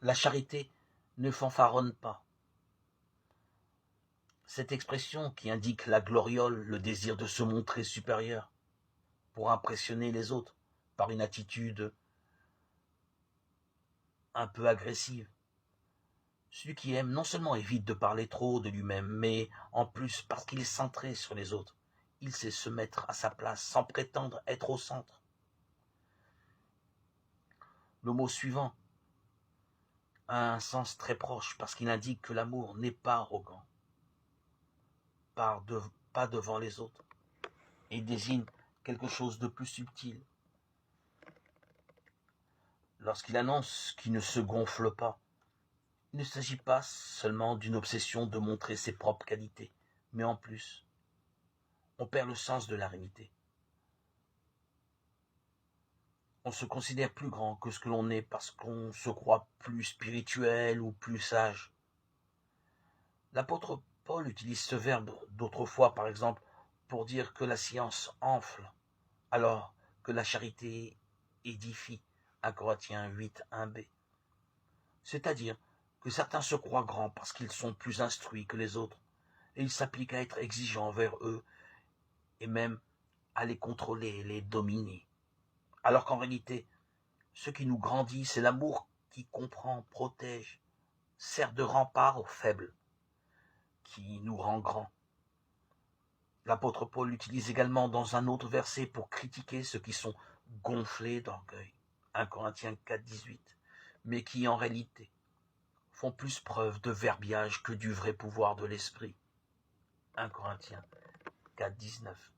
La charité ne fanfaronne pas. Cette expression qui indique la gloriole, le désir de se montrer supérieur pour impressionner les autres par une attitude un peu agressive. Celui qui aime non seulement évite de parler trop de lui-même, mais en plus parce qu'il est centré sur les autres. Il sait se mettre à sa place sans prétendre être au centre. Le mot suivant a un sens très proche parce qu'il indique que l'amour n'est pas arrogant, pas devant les autres, et désigne quelque chose de plus subtil. Lorsqu'il annonce qu'il ne se gonfle pas, il ne s'agit pas seulement d'une obsession de montrer ses propres qualités, mais en plus, on perd le sens de la réalité. On se considère plus grand que ce que l'on est parce qu'on se croit plus spirituel ou plus sage. L'apôtre Paul utilise ce verbe d'autrefois, par exemple, pour dire que la science enfle, alors que la charité édifie, 1 Corinthiens 8, 1b. C'est-à-dire que certains se croient grands parce qu'ils sont plus instruits que les autres, et ils s'appliquent à être exigeants envers eux, et même à les contrôler, les dominer. Alors qu'en réalité, ce qui nous grandit, c'est l'amour qui comprend, protège, sert de rempart aux faibles, qui nous rend grands. L'apôtre Paul l'utilise également dans un autre verset pour critiquer ceux qui sont gonflés d'orgueil, 1 Corinthiens 4, 18, mais qui en réalité font plus preuve de verbiage que du vrai pouvoir de l'esprit, 1 Corinthiens 4, 19.